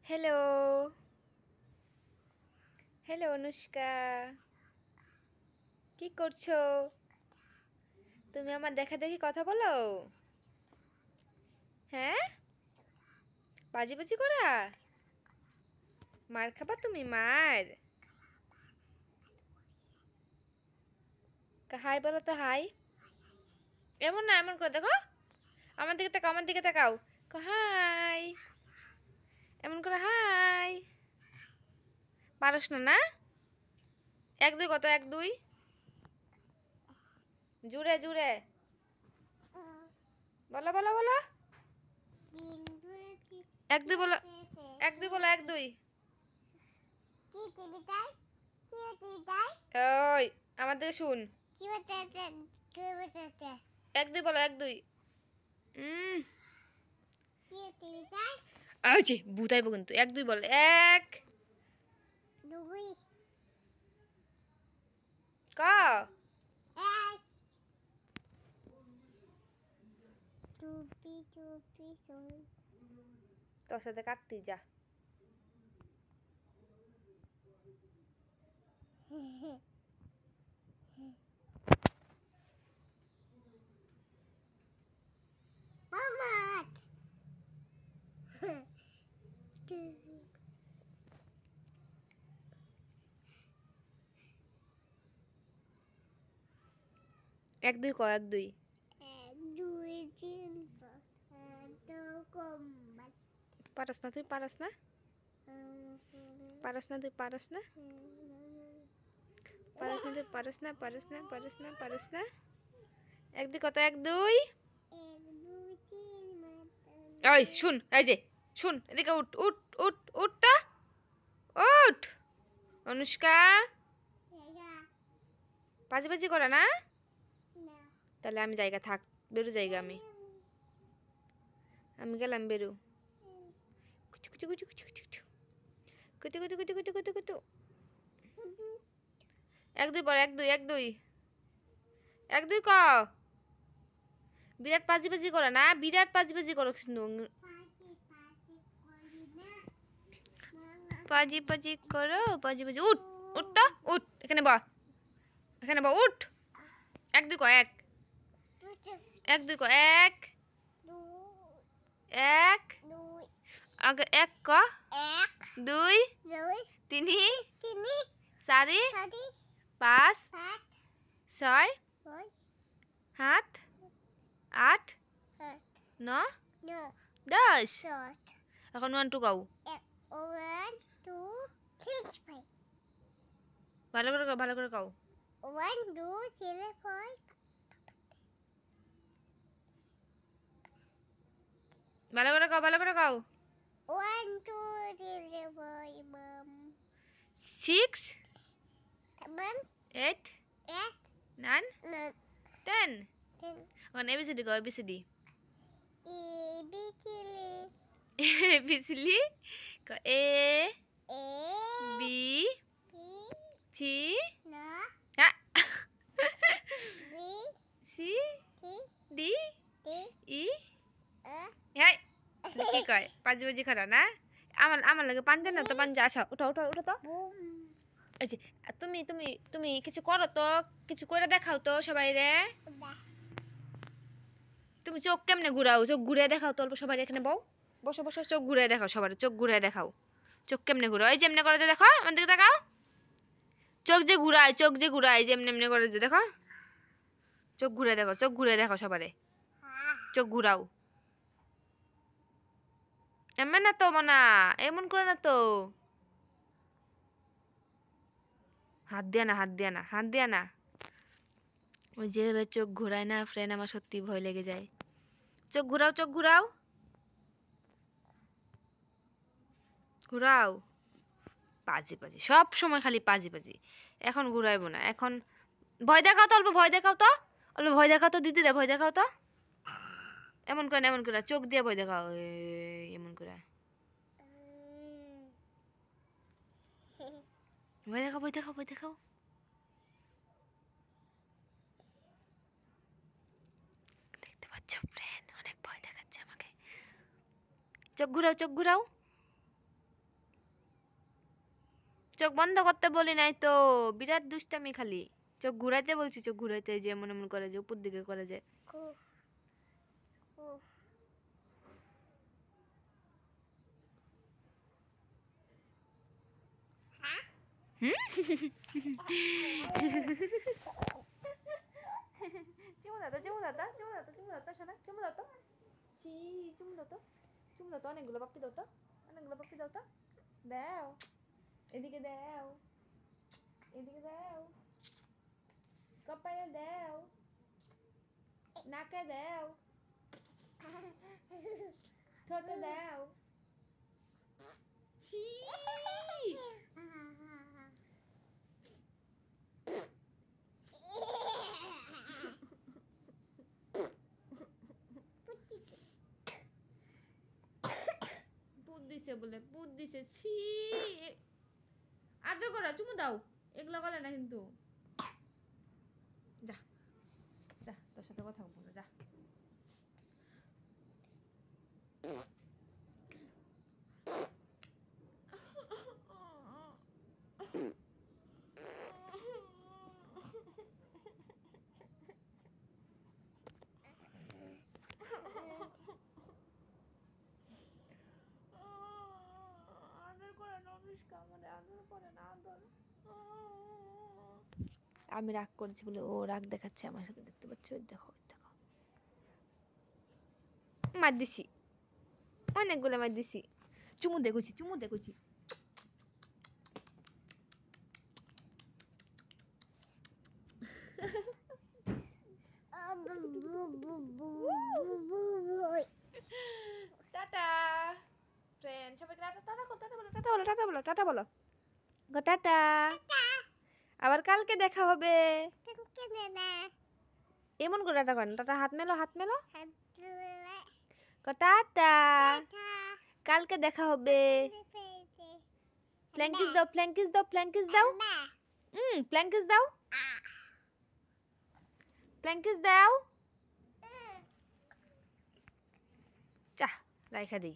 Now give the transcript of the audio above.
Hello hello Anushka, কি করছো? তুমি আমার দেখা দেখি কথা বলো। হ্যাঁ, বাজি বাজি করা মার খাবা তুমি, মার। হাই বলো তো, হাই। এমন না, এমন করে দেখো, আমার দিকে তাকাও, আমার দিকে তাকাও। হাই, এমন করে হাই। পারস না না? এক দুই কত? এক দুই জুড়ে জুড়ে বলো বলো বলো। এক দুই বলো, এক দুই বলো, এক দুই। ওই আমার দিকে শুন। এক দুই বলো, এক দুই। আচ্ছা বুঝাইবো কিন্তু। এক দুই বল। এক দুই ক তোর সাথে কাটতি যা। এক দুই ক, এক দুই। পারস না তুই, পারস না, পারস না তুই, পারস না, পারস না তুই, পারস না, পারস না, পারস না, পারস না। এক দুই কত? এক দুই। ওই শুন, এই যে শুন, এদিকে উঠ উঠ উঠ উঠ তো, উঠ। অনুষ্কা বাজি বাজি করে না? তাহলে আমি জায়গা থাক, বেরো জায়গা। আমি আমি গেলাম, বেরো। কুচু কুচু কুচু কুচু কুচু কুচু কুচু কুচু কুচু কুচু কুচু। এক দুই বল, এক দুই, এক দুই, এক দুই ক। বিরাট পাজি পাজি করে না, বিরাট পাজি পাজি করো কিন্তু। পাজি পাজি করো, পাজি পাজি। উঠ উঠ তো, উঠ। এখানে ব, এখানে ব, উঠ। এক দুই ক, এক। এক দুই ক, এক। এক আগে এক ক। দুই তিনি চারি পাঁচ ছয় সাত আট ন দশ। এখন ওয়ান টু গাও। ভালো করে গাও, ভালো করে গাও। ভালো করে গাও, ভালো করে গাও। 1 2 3 4 mom 6 7 8 9 10 on ABCD go, ABCD. ABCD go. A B C C D E হাই কি কয়? পাঁচ বাজি খারা না? আমার আমার লাগে পাঞ্জা না তো, পাঞ্জা আসো, উঠো উঠো উঠো তো। এই যে তুমি তুমি তুমি কিছু করো তো, কিছু করে দেখাও তো সবাই রে। তুমি চোখ কেমনে ঘুরাও? চোখ ঘুরে দেখাও তো অল্প সবাই। এখানে বউ বসো বসো, চোখ ঘুরে দেখাও সবার, চোখ ঘুরে দেখাও। চোখ কেমনে ঘুরাও? এই যেমনে করে যে দেখো, আমার দিকে দেখাও। চোখ যে ঘুরায়, চোখ যে ঘুরায়, যেমনে এমনি করে যে দেখো। চোখ ঘুরে দেখো, চোখ ঘুরে দেখো সবারে। চোখ ঘুরাও। এমন না তো মনা, এমন করে না তো। হাত দিয়া না, হাত দিয়া না, হাত দিয়া না। ওই যেভাবে চোখ ঘুরায় না ফ্রেন্ড, আমার সত্যি ভয় লেগে যায়। চোখ ঘুরাও, চোখ ঘুরাও, ঘুরাও। পাজি পাজি, সব সময় খালি পাজি পাজি। এখন ঘুরাইবো না, এখন ভয় দেখাও তো, অল্প ভয় দেখাও তো, অল্প ভয় দেখাও তো দিদি রে, ভয় দেখাও তো। এমন করে না, এমন করে চোখ দিয়ে ভয় দেখাও, এমন করে ভয় দেখাও, ভয় দেখাও, ভয় দেখাও। দেখতে পাচ্ছ ফ্রেন্ড, অনেক ভয় দেখাচ্ছে আমাকে। চোখ ঘুরাও, চোখ ঘুরাও। চোখ বন্ধ করতে বলি নাই তো, বিরাট দুষ্টামি খালি। চোখ ঘুরাইতে বলছি, চোখ ঘুরাইতে, যে এমন এমন করে, যে উপর দিকে করে, যে চুমু দাও তো, চুমু দাও তো, চুমু দাও তো, চুমু দাও তো, শোনা, চুমু দাও তো। চি, চুমু দাও তো, চুমু দাও তো, অনেকগুলো পাপ্পি দাও তো, অনেকগুলো পাপ্পি দাও তো। দাও, এদিকে দাও, এদিকে দাও, কপালে দাও, নাকে দাও, ঠোঁটে দাও। ছি, পুত দিছে বলে, পুত দিছে। ছি, আদর করো, চুমু দাও, এগুলো বলে না কিন্তু। যা, যা, তোর সাথে কথা বলবো না, যা। আদর করে না অনুষ্কা, আমারে আদর করে না, আদর। আমি রাগ করেছি বলে ও রাগ দেখাচ্ছে আমার সাথে, দেখতে পাচ্ছ? ওই দেখো, ওই দেখো, মার দিছি, অনেকগুলো মার দিছি। চুমু দেখেছি, চুমু দেখেছি। টাটা ফ্রেন্ড, সবাইকে টাটা, টাটা বলো, টাটা বলো, টাটা বলো, টাটা বলো, টাটা বলো, গো টাটা। আবার কালকে দেখা হবে। এমন করে টাটা করেন, টাটা, হাত মেলো, হাত মেলো, গো টাটা, কালকে দেখা হবে। প্ল্যাঙ্কিস দাও, প্ল্যাঙ্কিস দাও, প্ল্যাঙ্কিস দাও, প্ল্যাঙ্কিস দাও, প্ল্যাঙ্কিস দাও। চা রাইখা দিই।